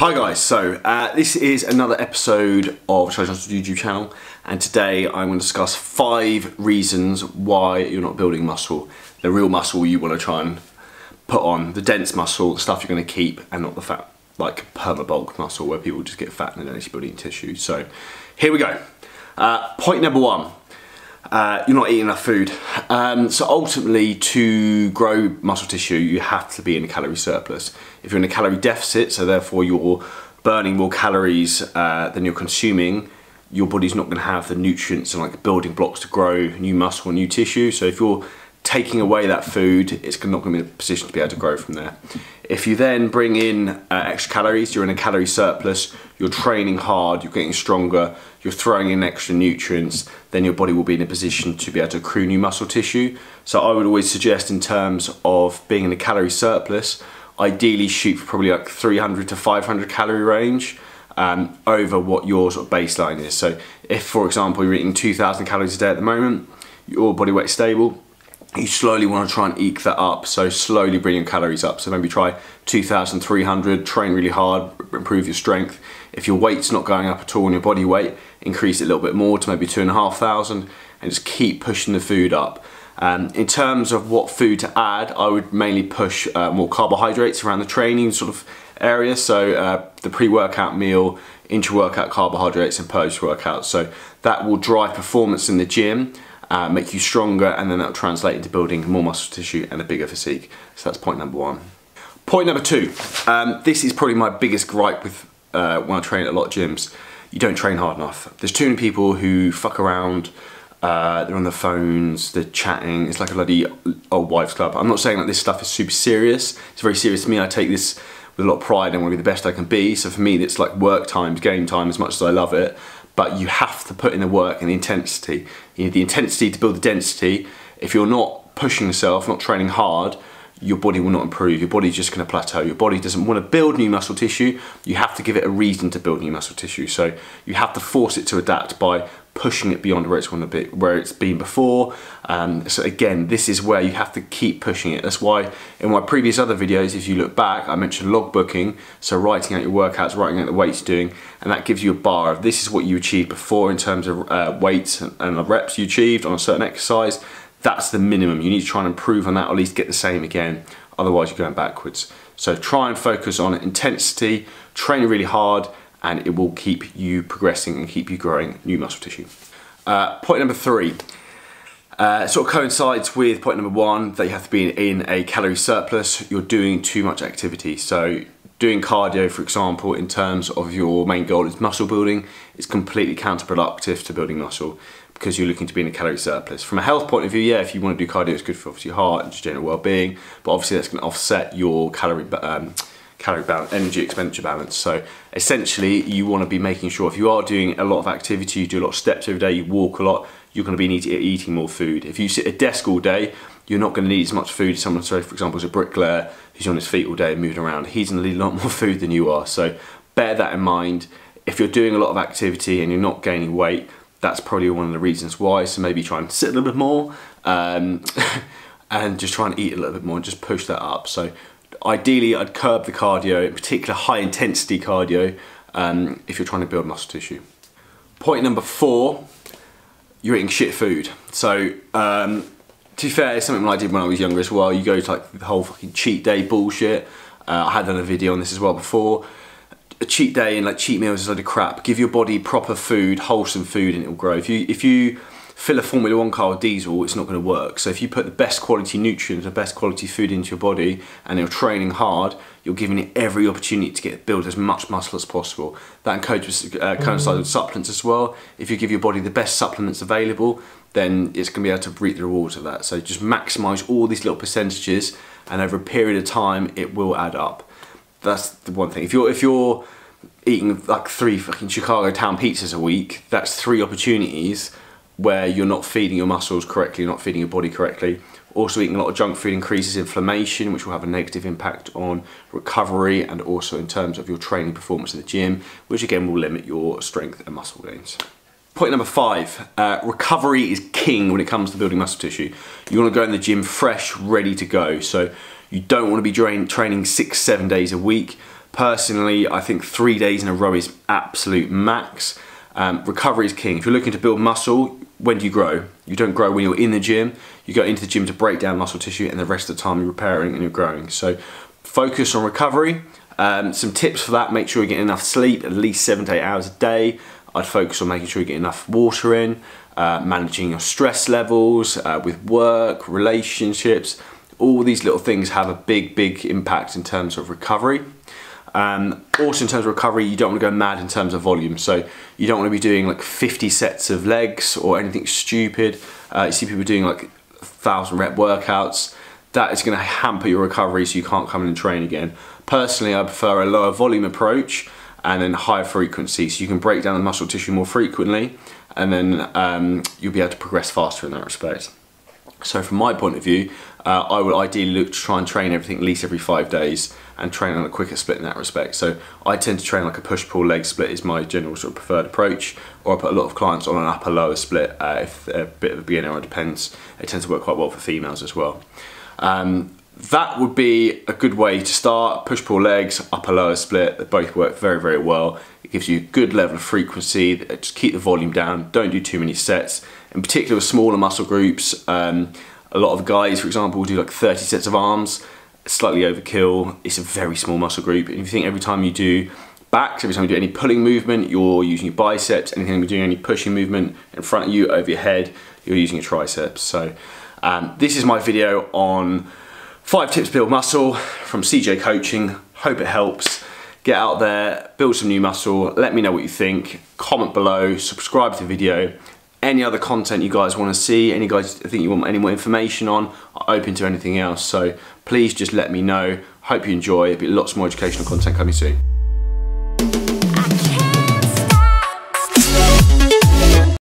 Hi guys, so this is another episode of cjcoaching's YouTube channel, and today I'm going to discuss 5 reasons why you're not building muscle. The real muscle you want to try and put on, the dense muscle, the stuff you're going to keep, and not the fat, like perma-bulk muscle where people just get fat and then actually building tissue. So here we go. Point number 1. You're not eating enough food. So ultimately, to grow muscle tissue, you have to be in a calorie surplus. If you're in a calorie deficit, so therefore you're burning more calories than you're consuming, your body's not going to have the nutrients and like building blocks to grow new muscle and new tissue. So if you're taking away that food, it's not going to be in a position to be able to grow from there. If you then bring in extra calories, you're in a calorie surplus, you're training hard, you're getting stronger, you're throwing in extra nutrients, then your body will be in a position to be able to accrue new muscle tissue. So I would always suggest, in terms of being in a calorie surplus, ideally shoot for probably like 300 to 500 calorie range over what your sort of baseline is. So if, for example, you're eating 2,000 calories a day at the moment, your body weight's stable, you slowly want to try and eke that up, so slowly bring your calories up. So maybe try 2,300, train really hard, improve your strength. If your weight's not going up at all and your body weight, increase it a little bit more to maybe 2,500 and just keep pushing the food up. In terms of what food to add, I would mainly push more carbohydrates around the training sort of area. So the pre-workout meal, intra-workout carbohydrates and post-workout. So that will drive performance in the gym, make you stronger, and then that will translate into building more muscle tissue and a bigger physique. So that's point number 1. Point number 2, this is probably my biggest gripe with when I train at a lot of gyms. You don't train hard enough. There's too many people who fuck around, they're on their phones, they're chatting, it's like a bloody old wives club. I'm not saying that this stuff is super serious, it's very serious to me. I take this with a lot of pride and want to be the best I can be. So for me, it's like work time, game time, as much as I love it. But you have to put in the work and the intensity. You need the intensity to build the density. If you're not pushing yourself, not training hard, your body will not improve. Your body's just going to plateau. Your body doesn't want to build new muscle tissue. You have to give it a reason to build new muscle tissue. So you have to force it to adapt by pushing it beyond where it's been before. So again, this is where you have to keep pushing it. That's why in my previous other videos, if you look back, I mentioned logbooking, so writing out your workouts, writing out the weights you're doing, and that gives you a bar of this is what you achieved before in terms of weights and the reps you achieved on a certain exercise. That's the minimum. You need to try and improve on that, or at least get the same again. Otherwise you're going backwards. So try and focus on intensity, train really hard, and it will keep you progressing and keep you growing new muscle tissue. Point number 3 sort of coincides with point number 1, that you have to be in a calorie surplus. You're doing too much activity. So doing cardio, for example, in terms of your main goal is muscle building, is completely counterproductive to building muscle, because you're looking to be in a calorie surplus. From a health point of view, yeah, if you want to do cardio, it's good for obviously your heart and just general well-being, but obviously that's going to offset your calorie balance, energy expenditure balance. So essentially, you want to be making sure, if you are doing a lot of activity, you do a lot of steps every day, you walk a lot, you're going to be eating more food. If you sit at a desk all day, you're not going to need as much food as someone, so for example, as a bricklayer who's on his feet all day and moving around. He's going to need a lot more food than you are. So bear that in mind. If you're doing a lot of activity and you're not gaining weight, that's probably one of the reasons why. So maybe try and sit a little bit more and just try and eat a little bit more and just push that up. So ideally, I'd curb the cardio, in particular high intensity cardio, if you're trying to build muscle tissue. Point number 4, you're eating shit food. So to be fair, it's something I did when I was younger as well. You go to like the whole fucking cheat day bullshit. I had done a video on this as well before. A cheat day and like cheat meals is a load of crap. Give your body proper food, wholesome food, and it will grow. If you fill a Formula 1 car with diesel, it's not going to work. So if you put the best quality nutrients, the best quality food into your body, and you're training hard, you're giving it every opportunity to build as much muscle as possible. That coincides with supplements as well. If you give your body the best supplements available, then it's going to be able to reap the rewards of that. So just maximise all these little percentages, and over a period of time, it will add up. That's the one thing. If you're eating like 3 fucking Chicago town pizzas a week, that's 3 opportunities where you're not feeding your muscles correctly, you're not feeding your body correctly. Also, eating a lot of junk food increases inflammation, which will have a negative impact on recovery, and also in terms of your training performance in the gym, which again will limit your strength and muscle gains. Point number 5, recovery is king when it comes to building muscle tissue. You want to go in the gym fresh, ready to go. So you don't want to be training 6-7 days a week. Personally, I think 3 days in a row is absolute max. Recovery is king. If you're looking to build muscle, when do you grow? You don't grow when you're in the gym. You go into the gym to break down muscle tissue, and the rest of the time you're repairing and you're growing. So focus on recovery. Some tips for that: make sure you're getting enough sleep, at least 7 to 8 hours a day. I'd focus on making sure you get enough water in, managing your stress levels with work, relationships. All these little things have a big impact in terms of recovery. Also in terms of recovery, you don't want to go mad in terms of volume. So you don't want to be doing like 50 sets of legs or anything stupid. You see people doing like 1,000 rep workouts. That is going to hamper your recovery, so you can't come in and train again. Personally, I prefer a lower volume approach and then higher frequency, so you can break down the muscle tissue more frequently, and then you'll be able to progress faster in that respect. So from my point of view, I would ideally look to try and train everything at least every 5 days and train on a quicker split in that respect. So I tend to train like a push-pull leg split is my general sort of preferred approach, or I put a lot of clients on an upper-lower split if they're a bit of a beginner. It depends. It tends to work quite well for females as well. That would be a good way to start. Push-pull legs, upper-lower split, they both work very well. It gives you a good level of frequency. Just keep the volume down, don't do too many sets. In particular with smaller muscle groups, a lot of guys, for example, will do like 30 sets of arms, slightly overkill. It's a very small muscle group. And if you think every time you do backs, every time you do any pulling movement, you're using your biceps. Anything you're doing any pushing movement in front of you, over your head, you're using your triceps. So this is my video on 5 tips to build muscle from CJ Coaching. Hope it helps. Get out there, build some new muscle. Let me know what you think. Comment below, subscribe to the video. Any other content you guys want to see, any guys think you want any more information on, I'm open to anything else. So please just let me know. Hope you enjoy. There'll be lots more educational content coming soon.